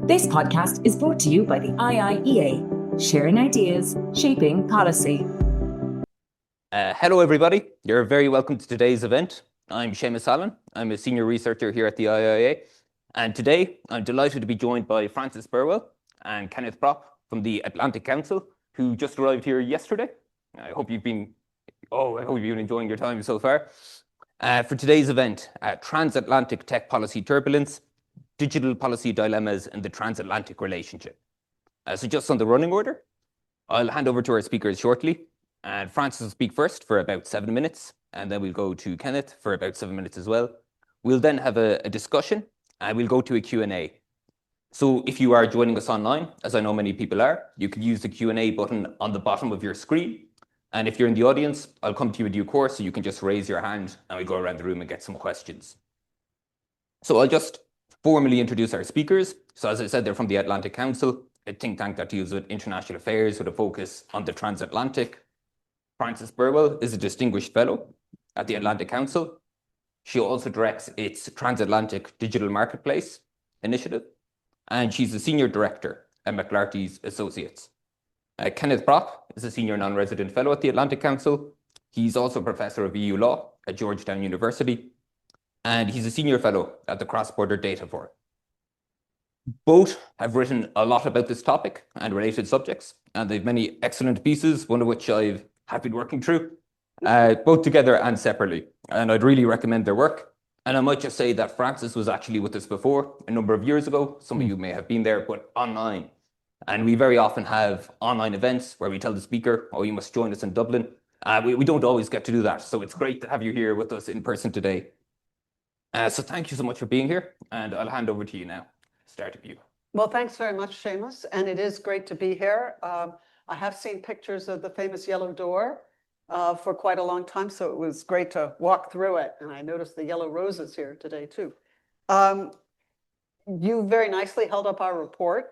This podcast is brought to you by the IIEA, sharing ideas, shaping policy. Hello, everybody. You're very welcome to today's event. I'm Seamus Allen. I'm a senior researcher here at the IIEA. And today, I'm delighted to be joined by Francis Burwell and Kenneth Propp from the Atlantic Council, who just arrived here yesterday. I hope you've been enjoying your time so far. For today's event, Transatlantic Tech Policy Turbulence, Digital Policy Dilemmas and the Transatlantic Relationship. So just on the running order, I'll hand over to our speakers shortly. And Francis will speak first for about 7 minutes, and then we'll go to Kenneth for about 7 minutes as well. We'll then have a discussion, and we'll go to a Q&A. So if you are joining us online, as I know many people are, you can use the Q&A button on the bottom of your screen. And if you're in the audience, I'll come to you in due course, so you can just raise your hand, and we go around the room and get some questions. So I'll just formally introduce our speakers. So as I said, they're from the Atlantic Council, a think tank that deals with international affairs with a focus on the transatlantic. Frances Burwell is a distinguished fellow at the Atlantic Council. She also directs its Transatlantic Digital Marketplace initiative, and she's a senior director at McLarty's Associates. Kenneth Propp is a senior non-resident fellow at the Atlantic Council. He's also a professor of EU law at Georgetown University, and he's a senior fellow at the Cross-Border Data Forum. Both have written a lot about this topic and related subjects, and they've many excellent pieces, one of which I've been working through, both together and separately. And I'd really recommend their work. And I might just say that Francis was actually with us before a number of years ago. Some of you may have been there, but online. And we very often have online events where we tell the speaker, oh, you must join us in Dublin. We don't always get to do that. So it's great to have you here with us in person today. So thank you so much for being here. And I'll hand over to you now. Start with you. Well, thanks very much, Seamus. And it is great to be here. I have seen pictures of the famous Yellow Door for quite a long time, so it was great to walk through it. And I noticed the yellow roses here today, too. You very nicely held up our report.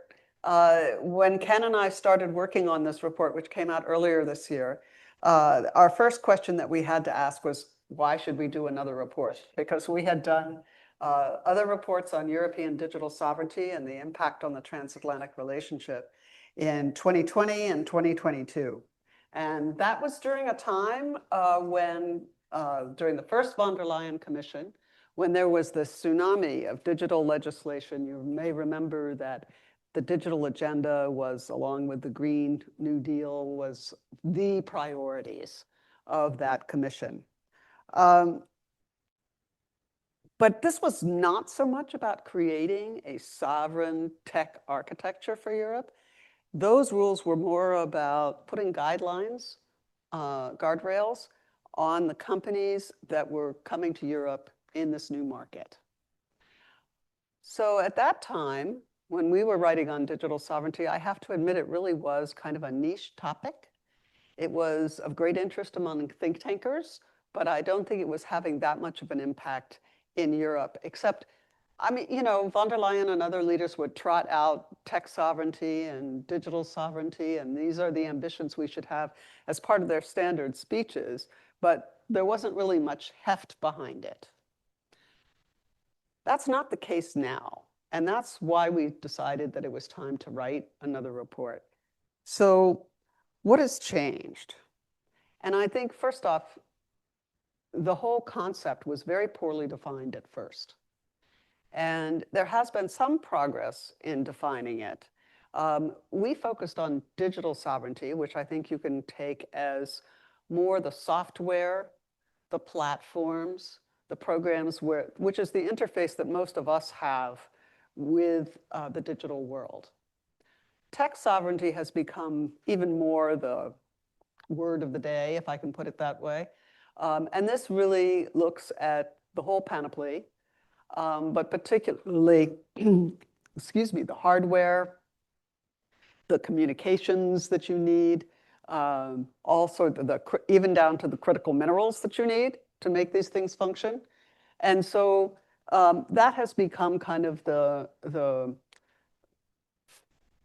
When Ken and I started working on this report, which came out earlier this year, our first question that we had to ask was, why should we do another report? Because we had done other reports on European digital sovereignty and the impact on the transatlantic relationship in 2020 and 2022. And that was during a time when, during the first von der Leyen Commission, when there was this tsunami of digital legislation. You may remember that the digital agenda was, along with the Green New Deal, was the priorities of that commission. But this was not so much about creating a sovereign tech architecture for Europe. Those rules were more about putting guidelines, guardrails on the companies that were coming to Europe in this new market. So at that time, when we were writing on digital sovereignty, I have to admit it really was kind of a niche topic. It was of great interest among think tankers, but I don't think it was having that much of an impact in Europe, except, I mean, you know, von der Leyen and other leaders would trot out tech sovereignty and digital sovereignty, and these are the ambitions we should have as part of their standard speeches, but there wasn't really much heft behind it. That's not the case now, and that's why we decided that it was time to write another report. So what has changed? And I think, first off, the whole concept was very poorly defined at first. And there has been some progress in defining it. We focused on digital sovereignty, which I think you can take as more the software, the platforms, the programs, which is the interface that most of us have with the digital world. Tech sovereignty has become even more the word of the day, if I can put it that way. And this really looks at the whole panoply, but particularly, excuse me, the hardware, the communications that you need, also even down to the critical minerals that you need to make these things function. And so that has become kind of the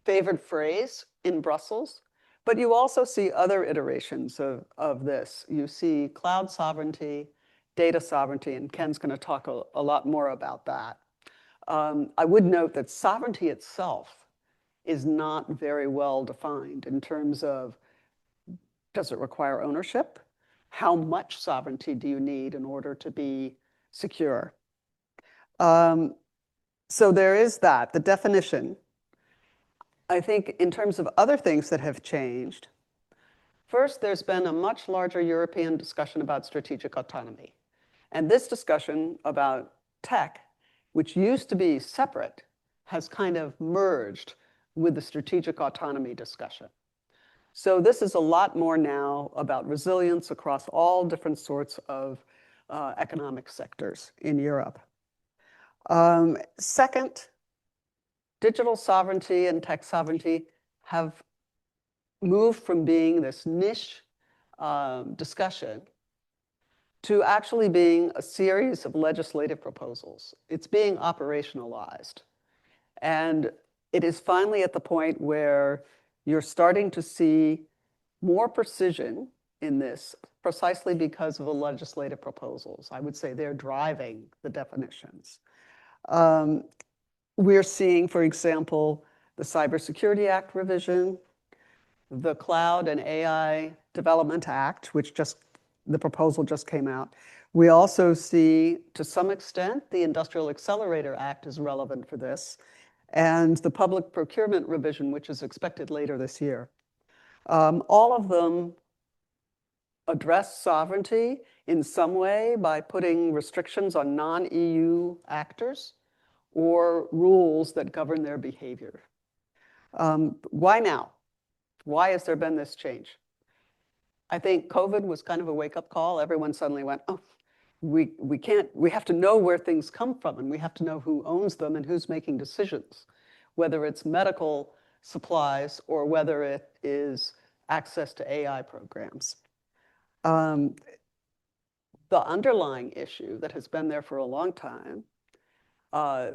favored phrase in Brussels. But you also see other iterations of this. You see cloud sovereignty, data sovereignty, and Ken's going to talk a lot more about that. I would note that sovereignty itself is not very well defined in terms of, does it require ownership? How much sovereignty do you need in order to be secure? So there is that, the definition. I think in terms of other things that have changed, first, there's been a much larger European discussion about strategic autonomy. And this discussion about tech, which used to be separate, has kind of merged with the strategic autonomy discussion. So this is a lot more now about resilience across all different sorts of economic sectors in Europe. Second, digital sovereignty and tech sovereignty have moved from being this niche discussion to actually being a series of legislative proposals. It's being operationalized. And it is finally at the point where you're starting to see more precision in this precisely because of the legislative proposals. I would say they're driving the definitions. We're seeing, for example, the Cybersecurity Act revision, the Cloud and AI Development Act, which the proposal just came out. We also see, to some extent, the Industrial Accelerator Act is relevant for this, and the Public Procurement revision, which is expected later this year. All of them address sovereignty in some way by putting restrictions on non-EU actors or rules that govern their behavior. Why now? Why has there been this change? I think COVID was kind of a wake-up call. Everyone suddenly went, oh, we have to know where things come from, and we have to know who owns them and who's making decisions, whether it's medical supplies or whether it is access to AI programs. The underlying issue that has been there for a long time,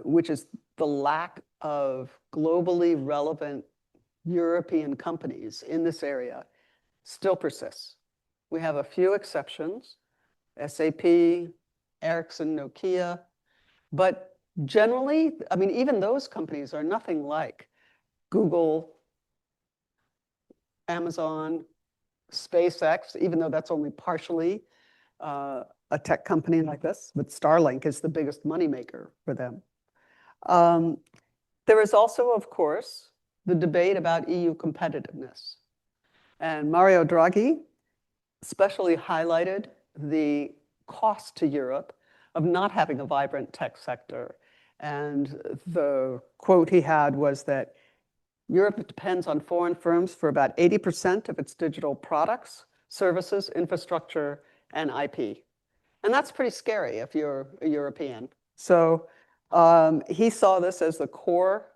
which is the lack of globally relevant European companies in this area, still persists. We have a few exceptions, SAP, Ericsson, Nokia, but generally, I mean, even those companies are nothing like Google, Amazon, SpaceX, even though that's only partially a tech company like this, but Starlink is the biggest moneymaker for them. There is also, of course, the debate about EU competitiveness. And Mario Draghi especially highlighted the cost to Europe of not having a vibrant tech sector. And the quote he had was that Europe depends on foreign firms for about 80% of its digital products, services, infrastructure, and IP. And that's pretty scary if you're a European. So he saw this as the core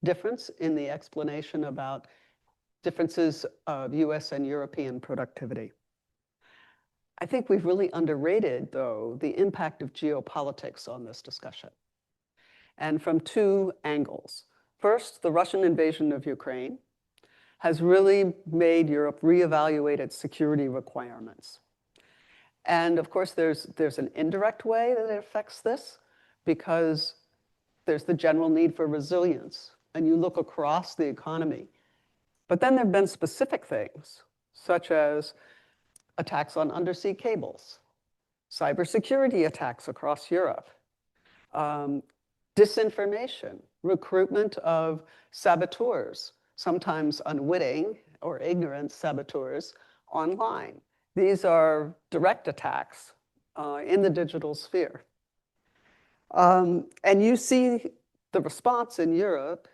difference in the explanation about differences of US and European productivity. I think we've really underrated, though, the impact of geopolitics on this discussion, and from two angles. First, the Russian invasion of Ukraine has really made Europe reevaluate its security requirements. And of course, there's an indirect way that it affects this, because there's the general need for resilience, and you look across the economy. But then there have been specific things, such as attacks on undersea cables, cybersecurity attacks across Europe, disinformation, recruitment of saboteurs, sometimes unwitting or ignorant saboteurs online. These are direct attacks in the digital sphere. And you see the response in Europe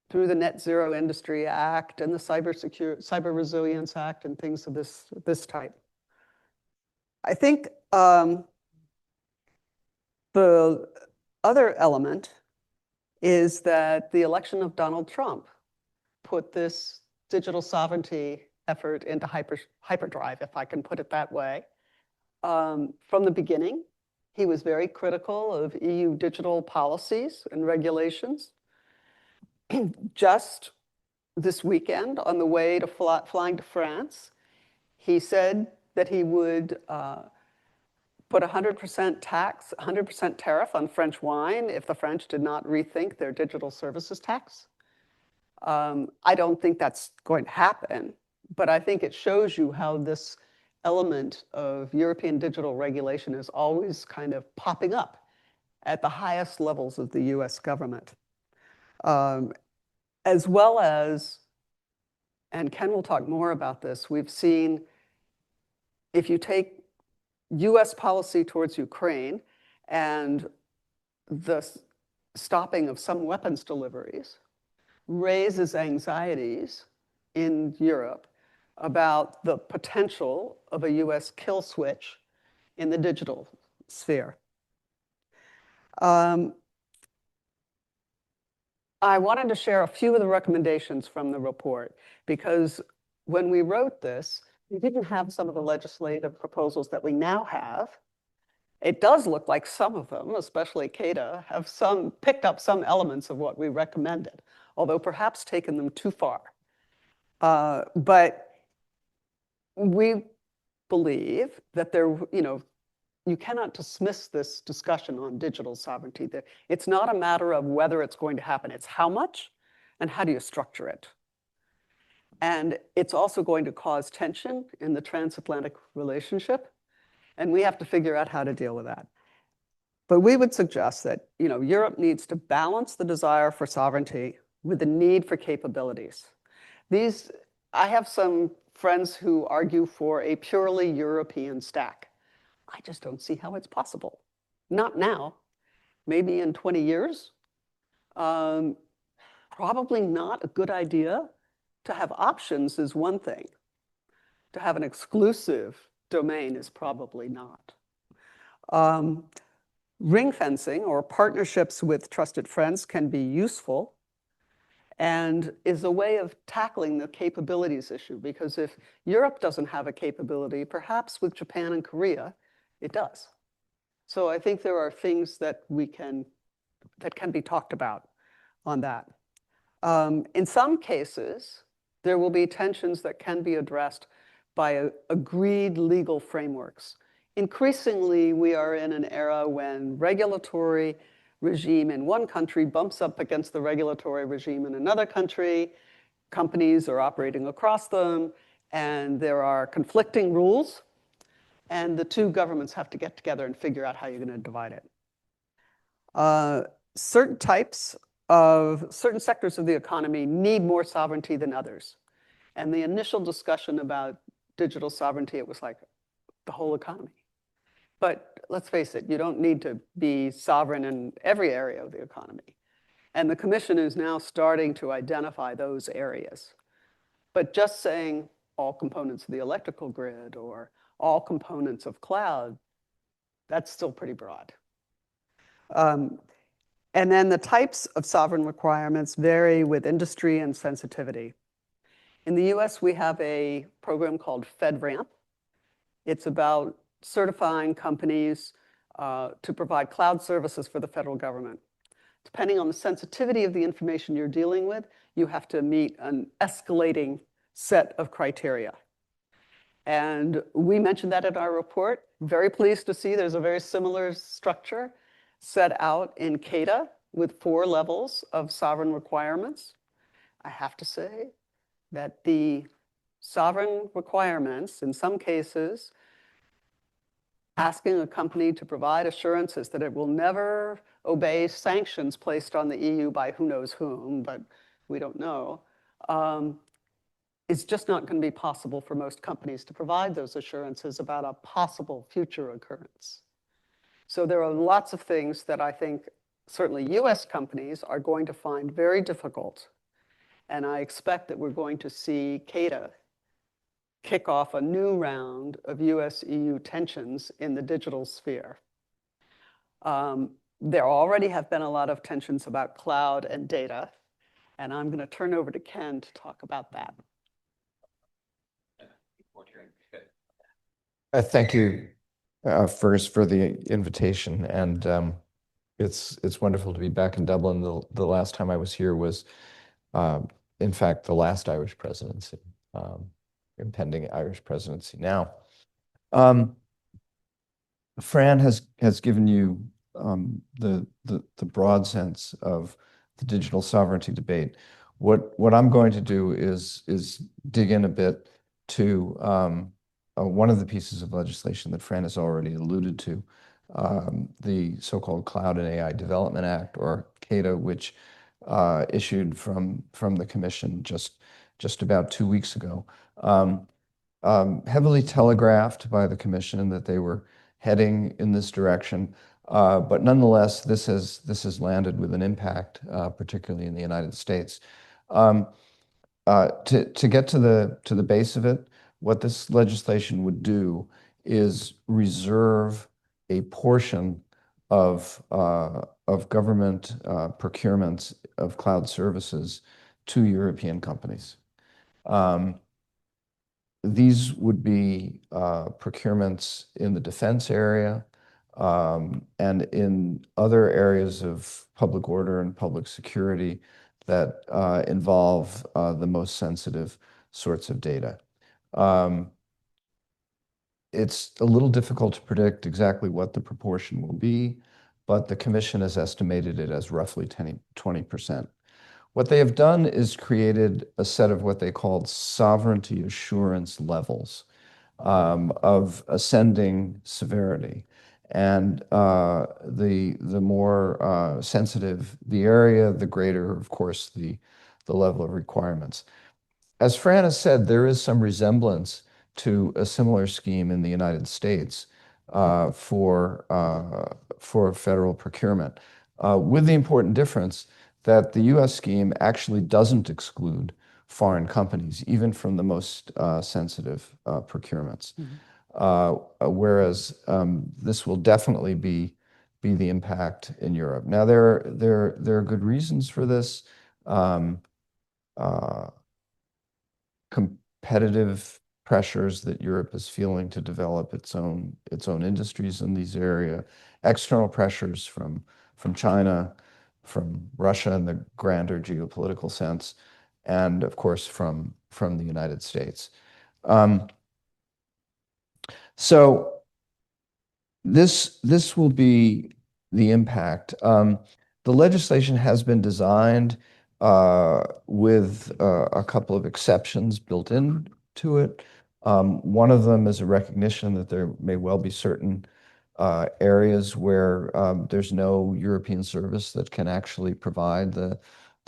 through the Net Zero Industry Act and the Cyber Resilience Act and things of this type. I think the other element is that the election of Donald Trump put this digital sovereignty effort into hyperdrive, if I can put it that way. From the beginning, he was very critical of EU digital policies and regulations. Just this weekend, on the way to flying to France, he said that he would put 100% tax, 100% tariff on French wine if the French did not rethink their digital services tax. I don't think that's going to happen, but I think it shows you how this element of European digital regulation is always kind of popping up at the highest levels of the US government. As well as, and Ken will talk more about this, we've seen if you take US policy towards Ukraine and the stopping of some weapons deliveries raises anxieties in Europe about the potential of a US kill switch in the digital sphere. I wanted to share a few of the recommendations from the report because when we wrote this, we didn't have some of the legislative proposals that we now have. It does look like some of them, especially CADA, have picked up some elements of what we recommended, although perhaps taken them too far. But we believe that you cannot dismiss this discussion on digital sovereignty. It's not a matter of whether it's going to happen, it's how much and how do you structure it. And it's also going to cause tension in the transatlantic relationship, and we have to figure out how to deal with that. But we would suggest that Europe needs to balance the desire for sovereignty with the need for capabilities. I have some friends who argue for a purely European stack. I just don't see how it's possible. Not now, maybe in 20 years. Probably not a good idea. To have options is one thing. To have an exclusive domain is probably not. Ring fencing or partnerships with trusted friends can be useful and is a way of tackling the capabilities issue, because if Europe doesn't have a capability, perhaps with Japan and Korea, it does. So I think there are things that can be talked about on that. In some cases, there will be tensions that can be addressed by agreed legal frameworks. Increasingly, we are in an era when regulatory regime in one country bumps up against the regulatory regime in another country. Companies are operating across them, and there are conflicting rules, and the two governments have to get together and figure out how you're going to divide it. Certain sectors of the economy need more sovereignty than others. And the initial discussion about digital sovereignty, it was like the whole economy. But let's face it, you don't need to be sovereign in every area of the economy. And the Commission is now starting to identify those areas. But just saying all components of the electrical grid or all components of cloud, that's still pretty broad. And then the types of sovereign requirements vary with industry and sensitivity. In the US, we have a program called FedRAMP. It's about certifying companies to provide cloud services for the federal government. Depending on the sensitivity of the information you're dealing with, you have to meet an escalating set of criteria. And we mentioned that in our report. Very pleased to see there's a very similar structure set out in CADA with 4 levels of sovereign requirements. I have to say that the sovereign requirements, in some cases, asking a company to provide assurances that it will never obey sanctions placed on the EU by who knows whom, but we don't know, it's just not going to be possible for most companies to provide those assurances about a possible future occurrence. So there are lots of things that I think certainly US companies are going to find very difficult. And I expect that we're going to see CADA kick off a new round of US-EU tensions in the digital sphere. There already have been a lot of tensions about cloud and data, and I'm going to turn over to Ken to talk about that. Thank you first for the invitation, and it's wonderful to be back in Dublin. The last time I was here was, in fact, the last Irish presidency, impending Irish presidency now. Fran has given you the broad sense of the digital sovereignty debate. What I'm going to do is dig in a bit to one of the pieces of legislation that Fran has already alluded to, the so-called Cloud and AI Development Act, or CADA, which issued from the Commission just about 2 weeks ago. Heavily telegraphed by the Commission that they were heading in this direction. But nonetheless, this has landed with an impact, particularly in the United States. To get to the base of it, what this legislation would do is reserve a portion of government procurements of cloud services to European companies. These would be procurements in the defense area, and in other areas of public order and public security that involve the most sensitive sorts of data. It's a little difficult to predict exactly what the proportion will be, but the Commission has estimated it as roughly 20%. What they have done is created a set of what they called sovereignty assurance levels of ascending severity. And the more sensitive the area, the greater, of course, the level of requirements. As Fran has said, there is some resemblance to a similar scheme in the United States for federal procurement, with the important difference that the US scheme actually doesn't exclude foreign companies, even from the most sensitive procurements. Whereas this will definitely be the impact in Europe. Now, there are good reasons for this. Competitive pressures that Europe is feeling to develop its own industries in these areas, external pressures from China, from Russia in the grander geopolitical sense, and of course from the United States. So this will be the impact. The legislation has been designed with a couple of exceptions built into it. One of them is a recognition that there may well be certain areas where there's no European service that can actually provide the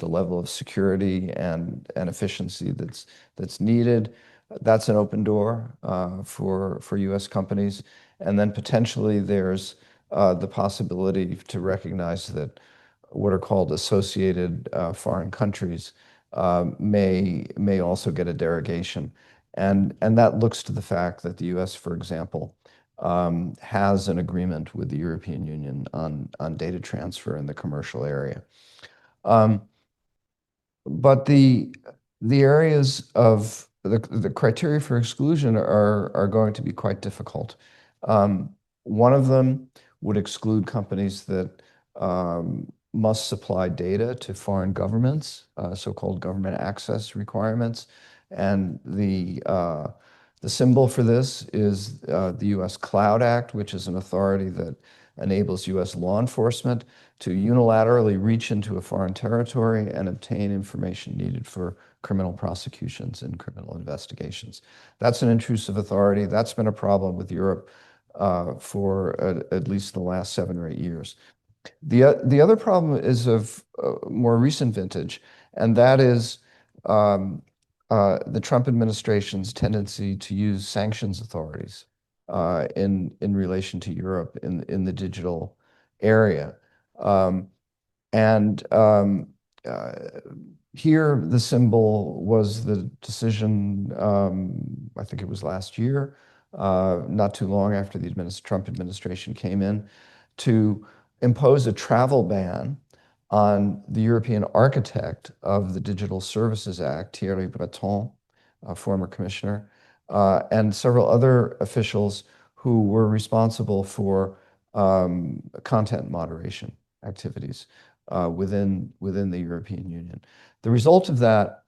level of security and efficiency that's needed. That's an open door for US companies. And then potentially there's the possibility to recognize that what are called associated foreign countries may also get a derogation. And that looks to the fact that the US, for example, has an agreement with the European Union on data transfer in the commercial area. But the areas of the criteria for exclusion are going to be quite difficult. One of them would exclude companies that must supply data to foreign governments, so-called government access requirements. And the symbol for this is the US Cloud Act, which is an authority that enables US law enforcement to unilaterally reach into a foreign territory and obtain information needed for criminal prosecutions and criminal investigations. That's an intrusive authority. That's been a problem with Europe for at least the last 7 or 8 years. The other problem is of more recent vintage, and that is the Trump administration's tendency to use sanctions authorities in relation to Europe in the digital area. Here, the symbol was the decision, I think it was last year, not too long after the Trump administration came in, to impose a travel ban on the European architect of the Digital Services Act, Thierry Breton, a former commissioner, and several other officials who were responsible for content moderation activities within the European Union. The result of that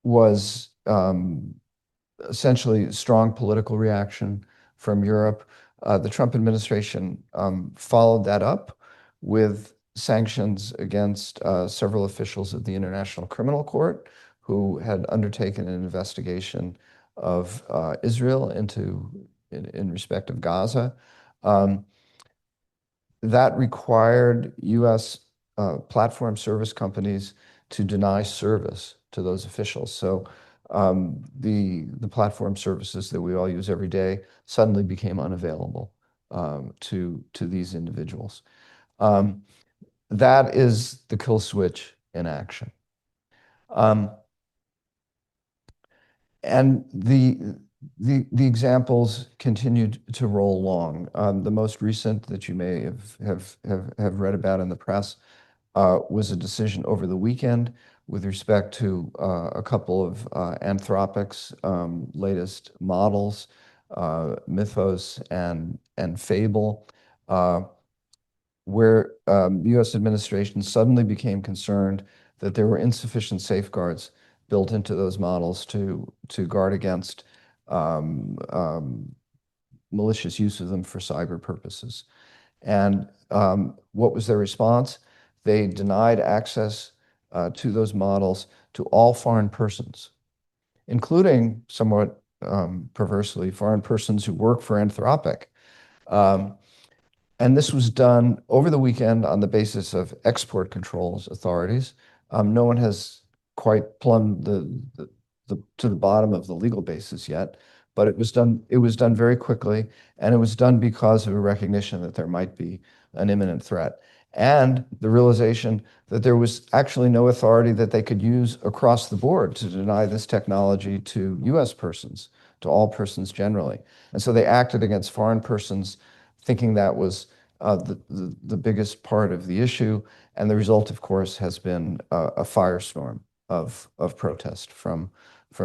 was essentially strong political reaction from Europe. The Trump administration followed that up with sanctions against several officials of the International Criminal Court who had undertaken an investigation of Israel in respect of Gaza. That required U.S. Platform service companies to deny service to those officials. So the platform services that we all use every day suddenly became unavailable to these individuals. That is the kill switch in action. And the examples continued to roll along. The most recent that you may have read about in the press was a decision over the weekend with respect to a couple of Anthropic's latest models, Mythos and Fable, where the U.S. administration suddenly became concerned that there were insufficient safeguards built into those models to guard against malicious use of them for cyber purposes. And what was their response? They denied access to those models to all foreign persons, including, somewhat perversely, foreign persons who work for Anthropic. And this was done over the weekend on the basis of export controls authorities. No one has quite plumbed to the bottom of the legal basis yet, but it was done very quickly, and it was done because of a recognition that there might be an imminent threat, and the realization that there was actually no authority that they could use across the board to deny this technology to U.S. persons, to all persons generally. And so they acted against foreign persons, thinking that was the biggest part of the issue. And the result, of course, has been a firestorm of protest from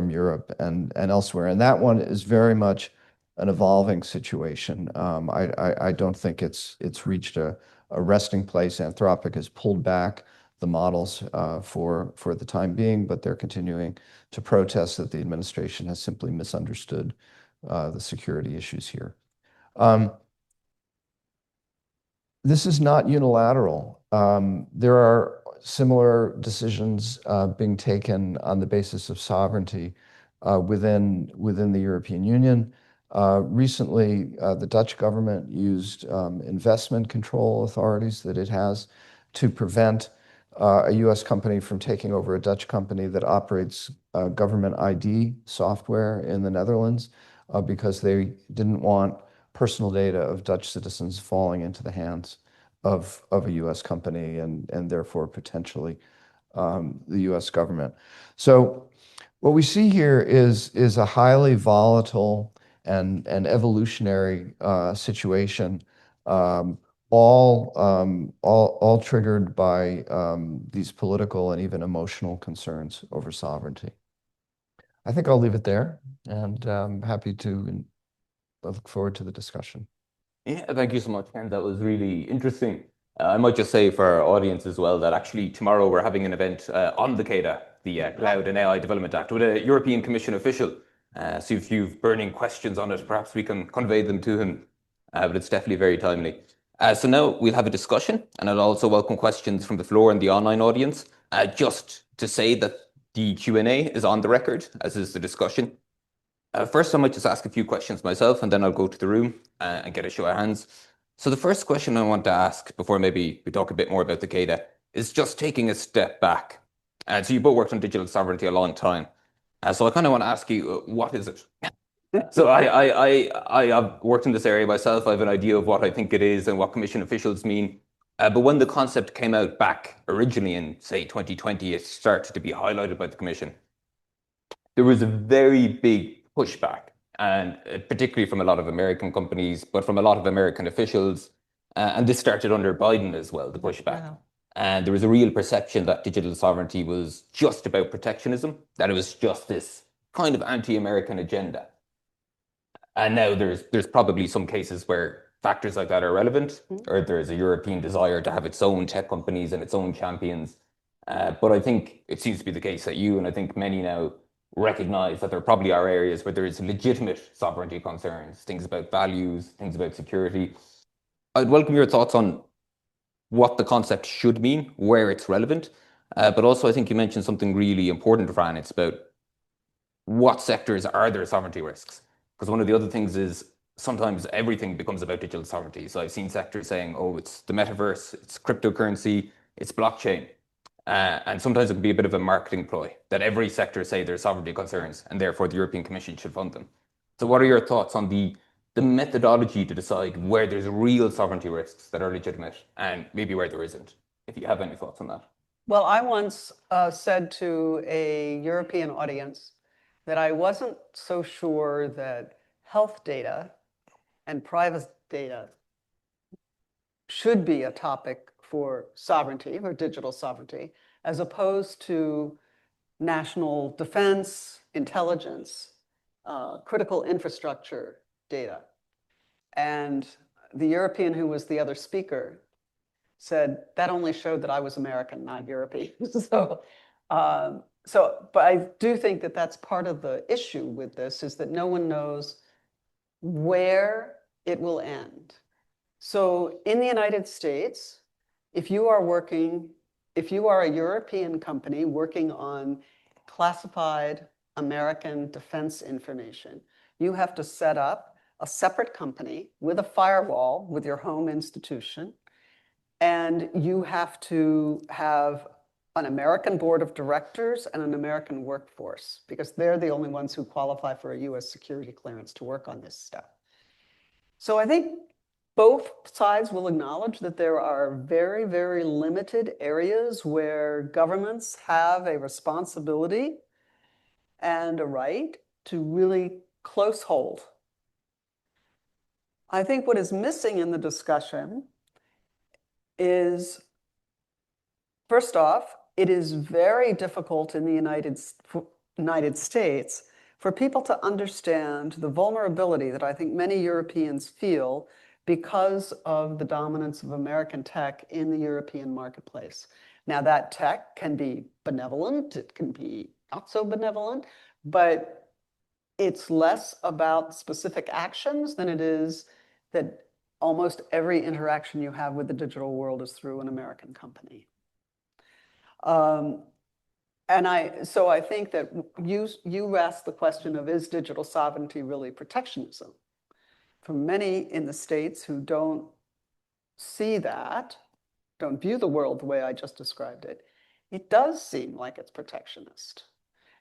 Europe and elsewhere. And that one is very much an evolving situation. I don't think it's reached a resting place. Anthropic has pulled back the models for the time being, but they're continuing to protest that the administration has simply misunderstood the security issues here. This is not unilateral. There are similar decisions being taken on the basis of sovereignty within the European Union. Recently, the Dutch government used investment control authorities that it has to prevent a U.S. company from taking over a Dutch company that operates government ID software in the Netherlands because they didn't want personal data of Dutch citizens falling into the hands of a U.S. company and therefore potentially the U.S. government. So what we see here is a highly volatile and evolutionary situation, all triggered by these political and even emotional concerns over sovereignty. I think I'll leave it there, and I'm happy to look forward to the discussion. Yeah, thank you so much, Ken. That was really interesting. I might just say for our audience as well that actually tomorrow we're having an event on the CADA, the Cloud and AI Development Act, with a European Commission official. So if you've burning questions on it, perhaps we can convey them to him. But it's definitely very timely. So now we'll have a discussion, and I'll also welcome questions from the floor and the online audience. Just to say that the Q&A is on the record, as is the discussion. First, I might just ask a few questions myself, and then I'll go to the room and get a show of hands. So the first question I want to ask, before maybe we talk a bit more about the CADA, is just taking a step back. So you both worked on digital sovereignty a long time. So I kind of want to ask you, what is it? So I have worked in this area myself. I have an idea of what I think it is and what commission officials mean. But when the concept came out back originally in, say, 2020, it started to be highlighted by the commission. There was a very big pushback, and particularly from a lot of American companies, but from a lot of American officials. And this started under Biden as well, the pushback. Wow. And there was a real perception that digital sovereignty was just about protectionism, that it was just this kind of anti-American agenda. And now there's probably some cases where factors like that are relevant, or there's a European desire to have its own tech companies and its own champions. But I think it seems to be the case that you, and I think many now, recognize that there probably are areas where there is legitimate sovereignty concerns, things about values, things about security. I'd welcome your thoughts on what the concept should mean, where it's relevant. But also, I think you mentioned something really important, Fran. It's about what sectors are there sovereignty risks? Because one of the other things is sometimes everything becomes about digital sovereignty. So I've seen sectors saying, oh, it's the metaverse, it's cryptocurrency, it's blockchain. And sometimes it can be a bit of a marketing ploy that every sector say there's sovereignty concerns and therefore the European Commission should fund them. So what are your thoughts on the methodology to decide where there's real sovereignty risks that are legitimate and maybe where there isn't, if you have any thoughts on that? Well, I once said to a European audience that I wasn't so sure that health data and private data should be a topic for sovereignty, or digital sovereignty, as opposed to national defense, intelligence, critical infrastructure data. And the European who was the other speaker said, that only showed that I was American, not European. But I do think that that's part of the issue with this, is that no one knows where it will end. So in the United States, if you are a European company working on classified American defense information, you have to set up a separate company with a firewall with your home institution, and you have to have an American board of directors and an American workforce, because they're the only ones who qualify for a US security clearance to work on this stuff. So I think both sides will acknowledge that there are very, very limited areas where governments have a responsibility and a right to really close hold. I think what is missing in the discussion is, first off, it is very difficult in the United States for people to understand the vulnerability that I think many Europeans feel because of the dominance of American tech in the European marketplace. Now, that tech can be benevolent, it can be not so benevolent, but it's less about specific actions than it is that almost every interaction you have with the digital world is through an American company. So I think that you asked the question of, is digital sovereignty really protectionism? For many in the States who don't see that, don't view the world the way I just described it, it does seem like it's protectionist.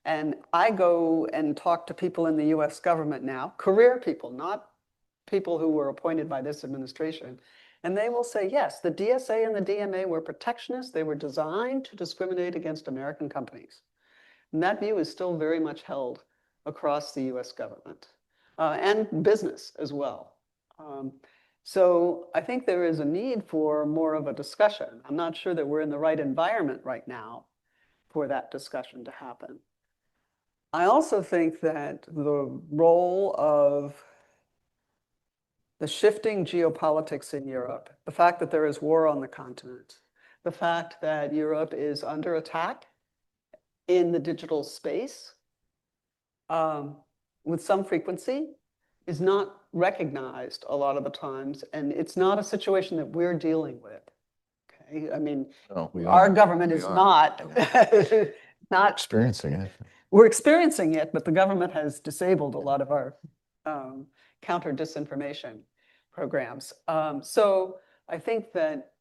And I go and talk to people in the US government now, career people, not people who were appointed by this administration, and they will say, yes, the DSA and the DMA were protectionist. They were designed to discriminate against American companies. And that view is still very much held across the US government and business as well. So I think there is a need for more of a discussion. I'm not sure that we're in the right environment right now for that discussion to happen. I also think that the role of the shifting geopolitics in Europe, the fact that there is war on the continent, the fact that Europe is under attack in the digital space with some frequency, is not recognized a lot of the times, and it's not a situation that we're dealing with. Okay, I mean, our government is not experiencing it. We're experiencing it, but the government has disabled a lot of our counter disinformation programs. So I think that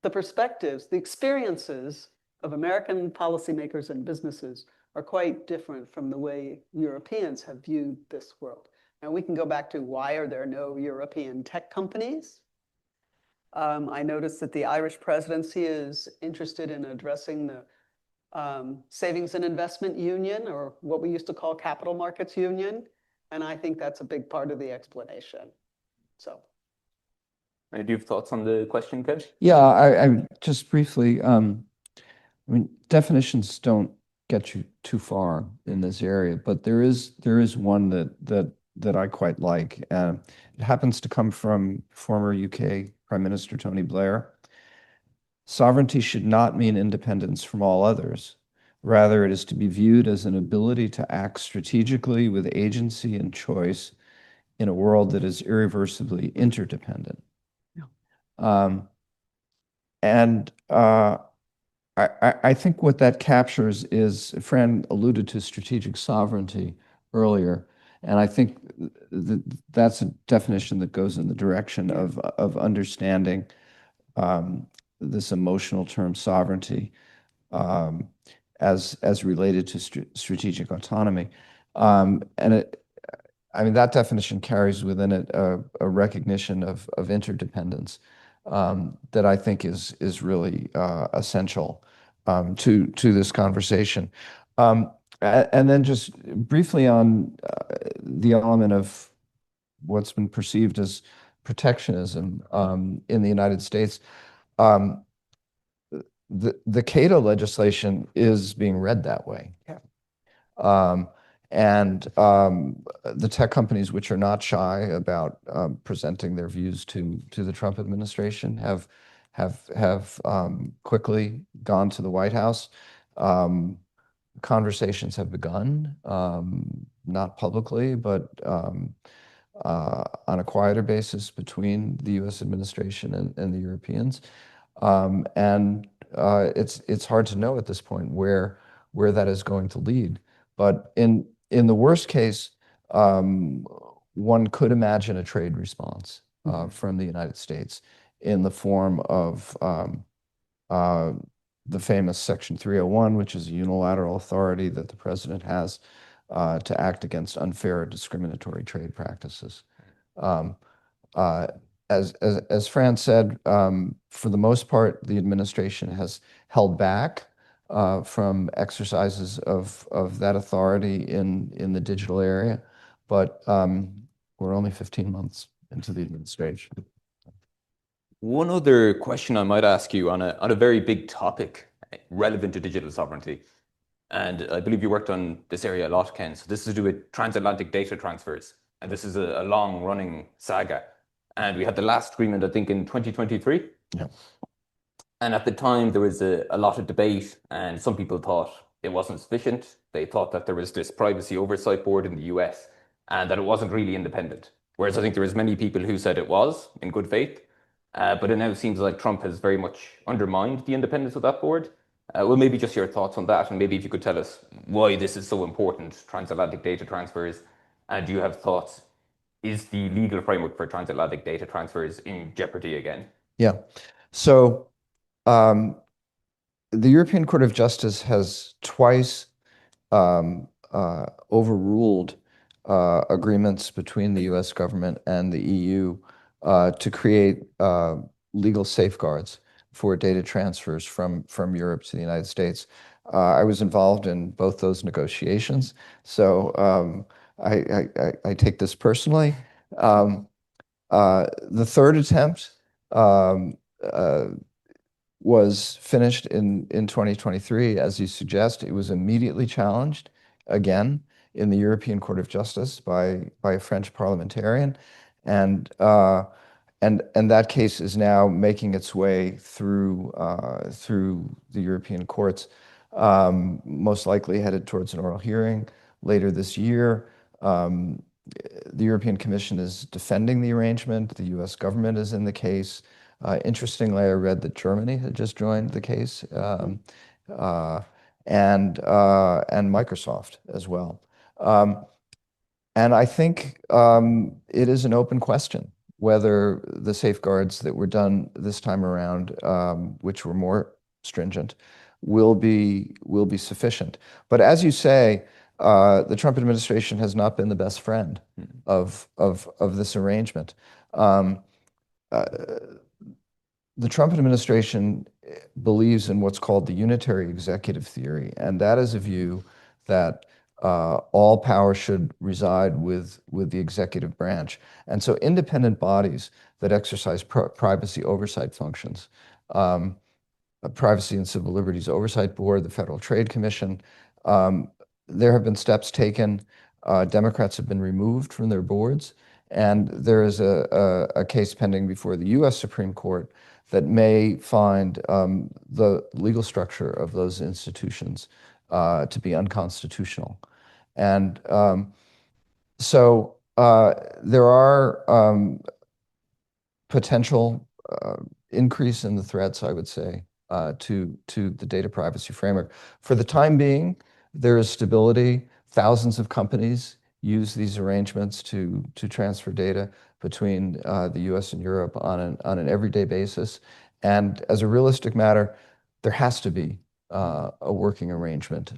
the perspectives, the experiences of American policymakers and businesses are quite different from the way Europeans have viewed this world. Now we can go back to, why are there no European tech companies? I noticed that the Irish presidency is interested in addressing the Savings and Investment Union, or what we used to call Capital Markets Union. And I think that's a big part of the explanation. So. Do you have thoughts on the question, Ken? Yeah, I just briefly, I mean, definitions don't get you too far in this area, but there is one that I quite like. It happens to come from former UK Prime Minister Tony Blair. Sovereignty should not mean independence from all others. Rather, it is to be viewed as an ability to act strategically with agency and choice in a world that is irreversibly interdependent. Yeah. And I think what that captures is, Fran alluded to strategic sovereignty earlier, and I think that's a definition that goes in the direction of understanding this emotional term sovereignty as related to strategic autonomy. I mean, that definition carries within it a recognition of interdependence that I think is really essential to this conversation. And then just briefly on the element of what's been perceived as protectionism in the United States. The Cato legislation is being read that way. Yeah. The tech companies, which are not shy about presenting their views to the Trump administration, have quickly gone to the White House. Conversations have begun, not publicly, but on a quieter basis between the U.S. administration and the Europeans. It's hard to know at this point where that is going to lead. But in the worst case, one could imagine a trade response from the United States in the form of the famous Section 301, which is a unilateral authority that the president has to act against unfair or discriminatory trade practices. As Fran said, for the most part, the administration has held back from exercises of that authority in the digital area, but we're only 15 months into the administration. One other question I might ask you on a very big topic relevant to digital sovereignty, and I believe you worked on this area a lot, Ken. So this is to do with transatlantic data transfers, and this is a long-running saga. And we had the last agreement, I think, in 2023. Yeah. And at the time, there was a lot of debate, and some people thought it wasn't sufficient. They thought that there was this privacy oversight board in the US and that it wasn't really independent. Whereas I think there was many people who said it was in good faith. But it now seems like Trump has very much undermined the independence of that board. Well, maybe just your thoughts on that, and maybe if you could tell us why this is so important, transatlantic data transfers, and do you have thoughts? Is the legal framework for transatlantic data transfers in jeopardy again? Yeah. So the European Court of Justice has twice overruled agreements between the US government and the EU to create legal safeguards for data transfers from Europe to the United States. I was involved in both those negotiations, so I take this personally. The third attempt was finished in 2023. As you suggest, it was immediately challenged again in the European Court of Justice by a French parliamentarian, and that case is now making its way through the European courts, most likely headed towards an oral hearing later this year. The European Commission is defending the arrangement. The US government is in the case. Interestingly, I read that Germany had just joined the case, and Microsoft as well. And I think it is an open question whether the safeguards that were done this time around, which were more stringent, will be sufficient. But as you say, the Trump administration has not been the best friend of this arrangement. The Trump administration believes in what's called the unitary executive theory, and that is a view that all power should reside with the executive branch. And so independent bodies that exercise privacy oversight functions, Privacy and Civil Liberties Oversight Board, the Federal Trade Commission, there have been steps taken. Democrats have been removed from their boards, and there is a case pending before the US Supreme Court that may find the legal structure of those institutions to be unconstitutional. And so there are potential increase in the threats, I would say, to the data privacy framework. For the time being, there is stability. Thousands of companies use these arrangements to transfer data between the US and Europe on an everyday basis. And as a realistic matter, there has to be a working arrangement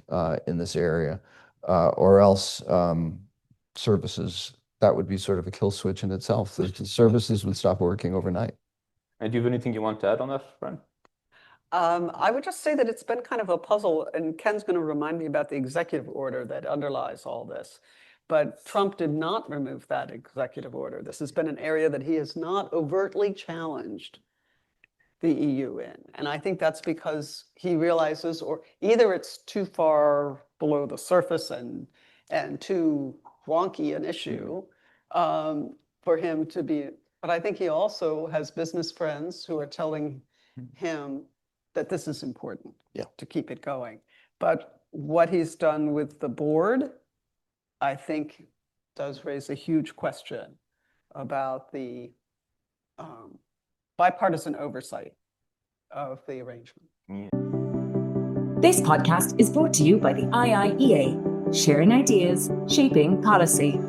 in this area, or else services, that would be sort of a kill switch in itself. The services would stop working overnight. And do you have anything you want to add on that, Brian? I would just say that it's been kind of a puzzle, and Ken's going to remind me about the executive order that underlies all this. But Trump did not remove that executive order. This has been an area that he has not overtly challenged the EU in. And I think that's because he realizes, or either it's too far below the surface and too wonky an issue for him to be, but I think he also has business friends who are telling him that this is important to keep it going. But what he's done with the board, I think, does raise a huge question about the bipartisan oversight of the arrangement. This podcast is brought to you by the IIEA, sharing ideas, shaping policy.